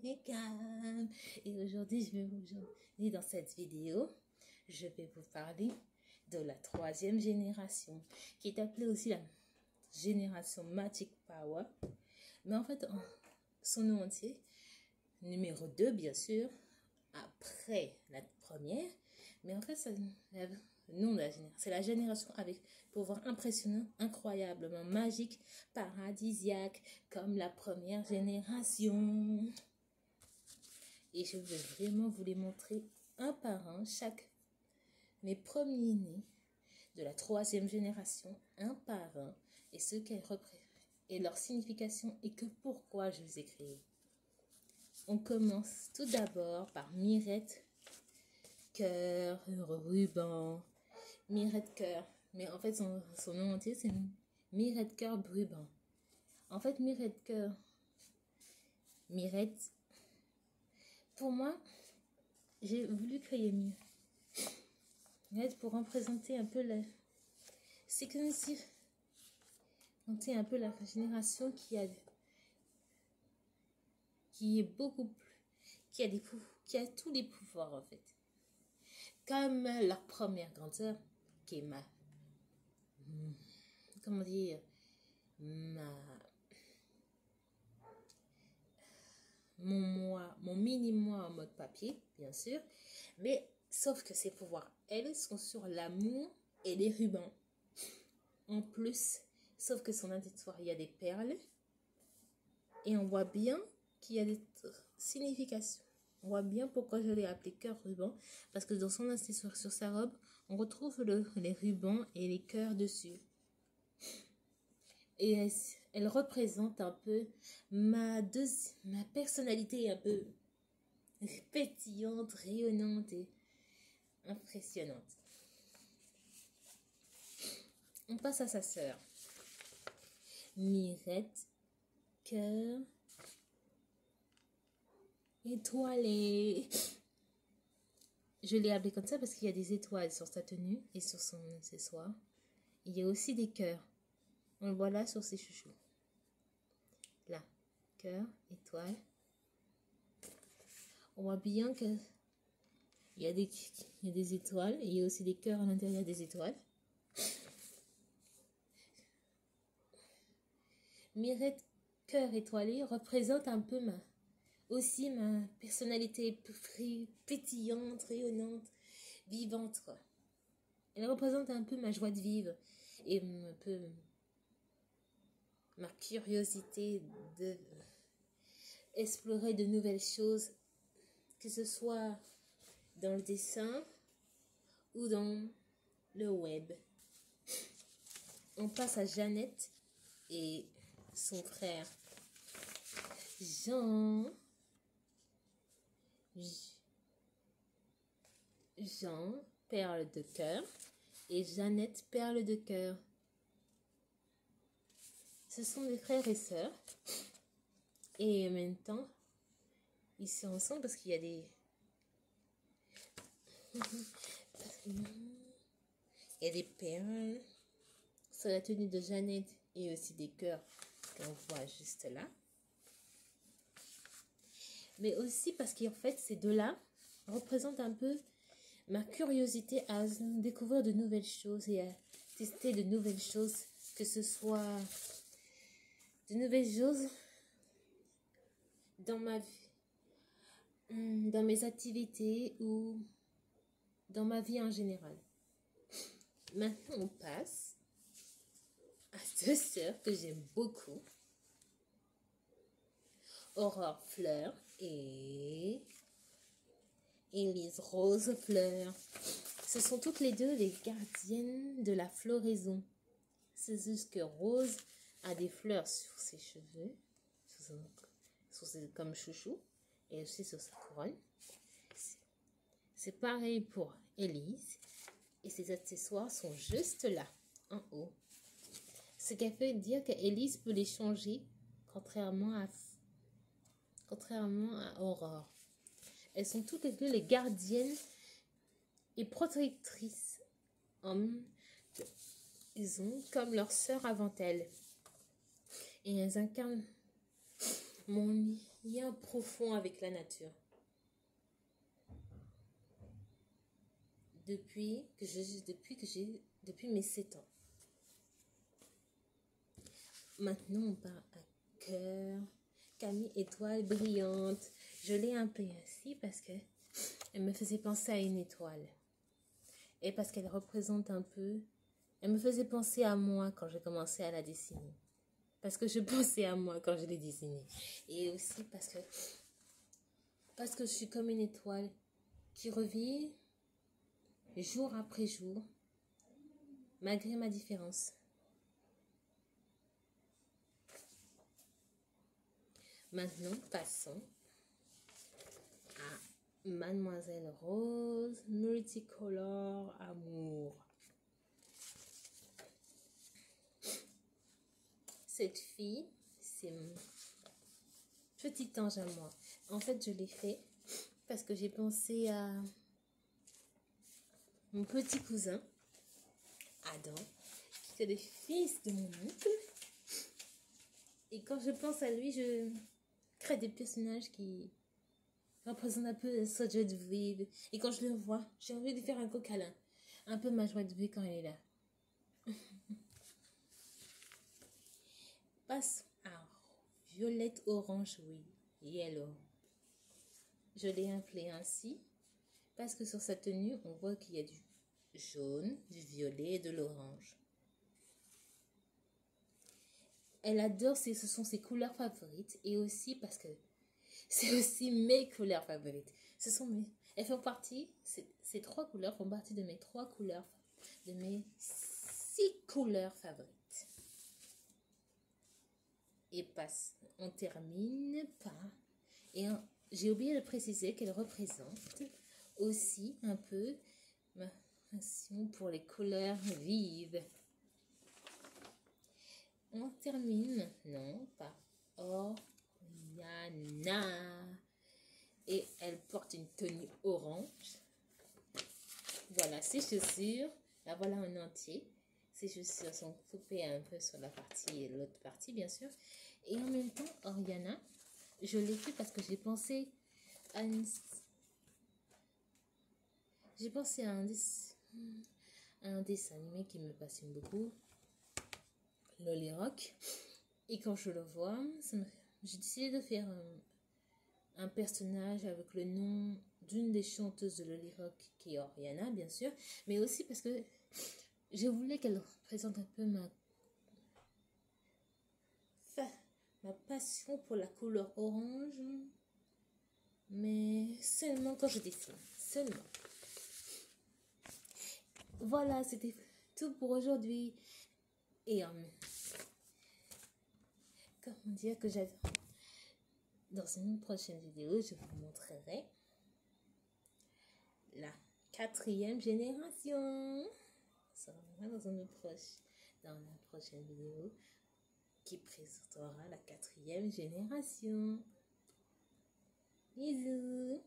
Sénégal. Et aujourd'hui, dans cette vidéo, je vais vous parler de la troisième génération, qui est appelée aussi la génération Magic Power. Mais en fait, son nom entier, numéro 2, bien sûr, après la première. Mais en fait, c'est la génération avec pouvoir impressionnant, incroyablement magique, paradisiaque, comme la première génération. Et je vais vraiment vous les montrer un par un, mes premiers-nés de la troisième génération, un par un, et ce qu'elles représentent, et leur signification, et que pourquoi je les ai créés. On commence tout d'abord par Mirette Cœur Ruban. Mirette Cœur. Mais en fait, son nom entier, c'est Mirette Cœur Ruban. En fait, Mirette Cœur. Mirette. Pour moi, j'ai voulu créer mieux. Mirette pour représenter un peu c'est comme si on était un peu la génération qui est beaucoup plus, qui a tous les pouvoirs en fait. Comme leur première grande sœur, qui est mon mini-moi en mode papier, bien sûr. Mais sauf que ses pouvoirs, elles, sont sur l'amour et les rubans. En plus, sauf que son accessoire, il y a des perles. Et on voit bien qu'il y a des significations. On voit bien pourquoi je l'ai appelé cœur ruban. Parce que dans son accessoire, sur sa robe, on retrouve les rubans et les cœurs dessus. Et elle représente un peu ma personnalité un peu pétillante, rayonnante et impressionnante. On passe à sa sœur. Mirette Cœur Étoilé. Je l'ai appelée comme ça parce qu'il y a des étoiles sur sa tenue et sur son accessoire. Il y a aussi des cœurs. On le voit là sur ses chouchous. Là, cœur, étoile. On voit bien que il y a des étoiles et il y a aussi des cœurs à l'intérieur des étoiles. Mirette Cœur Étoilé représente un peu ma personnalité pétillante, rayonnante, vivante, quoi. Elle représente un peu ma joie de vivre et un peu ma curiosité de explorer de nouvelles choses, que ce soit dans le dessin ou dans le web. On passe à Jeannette et son frère Jean, perle de cœur, et Jeannette, perle de cœur. Ce sont des frères et sœurs. Et en même temps, ils sont ensemble parce qu'il y a des perles sur la tenue de Jeannette et aussi des cœurs qu'on voit juste là. Mais aussi parce qu'en fait, ces deux-là représentent un peu ma curiosité à découvrir de nouvelles choses et à tester de nouvelles choses, que ce soit de nouvelles choses dans ma vie, dans mes activités ou dans ma vie en général. Maintenant, on passe à deux sœurs que j'aime beaucoup. Aurore Fleur et Élise Rose Fleur. Ce sont toutes les deux les gardiennes de la floraison. C'est juste que Rose a des fleurs sur ses cheveux, comme chouchou, et aussi sur sa couronne. C'est pareil pour Élise, et ses accessoires sont juste là, en haut. Ce qui fait dire qu'Élise peut les changer, contrairement à Aurore. Elles sont toutes les deux les gardiennes et protectrices. Elles ont comme leur sœur avant elles. Et elles incarnent mon lien profond avec la nature. Depuis mes 7 ans. Maintenant, on part à cœur, Camille étoile brillante. Je l'ai appelée ainsi parce que elle me faisait penser à une étoile. Et parce qu'elle représente un peu... Elle me faisait penser à moi quand j'ai commencé à la dessiner. Parce que je pensais à moi quand je l'ai dessinée. Et aussi parce que je suis comme une étoile qui revit jour après jour, malgré ma différence. Maintenant, passons à Mademoiselle Rose Multicolore Amour. Cette fille, c'est mon petit ange à moi. En fait, je l'ai fait parce que j'ai pensé à mon petit cousin, Adam, qui est le fils de mon oncle. Et quand je pense à lui, je crée des personnages qui représentent un peu sa joie de vivre. Et quand je le vois, j'ai envie de faire un gros câlin. Un peu ma joie de vivre quand elle est là. Passe à violette orange, oui, yellow. Je l'ai appelée ainsi parce que sur sa tenue, on voit qu'il y a du jaune, du violet et de l'orange. Elle adore, ce sont ses couleurs favorites et aussi parce que c'est aussi mes couleurs favorites. Elles font partie, ces 3 couleurs font partie de mes 6 couleurs favorites. Et on termine par, j'ai oublié de préciser qu'elle représente aussi un peu ma passion pour les couleurs vives. On termine maintenant par Oriana. Et elle porte une tenue orange. Voilà, ses chaussures. La voilà en entier. Ses chaussures sont coupées un peu sur la partie et l'autre partie, bien sûr. Et en même temps, Oriana, je l'ai fait parce que j'ai pensé à un dessin animé qui me passionne beaucoup, Lolly Rock. Et quand je le vois, j'ai décidé de faire un personnage avec le nom d'une des chanteuses de Lolly Rock, qui est Oriana, bien sûr, mais aussi parce que je voulais qu'elle représente un peu ma passion pour la couleur orange, mais seulement quand je dessine, seulement. Voilà, c'était tout pour aujourd'hui. Et comment dire que dans une prochaine vidéo, je vous montrerai la 4e génération. Ça reviendra dans la prochaine vidéo qui présentera la 4e génération. Bisous.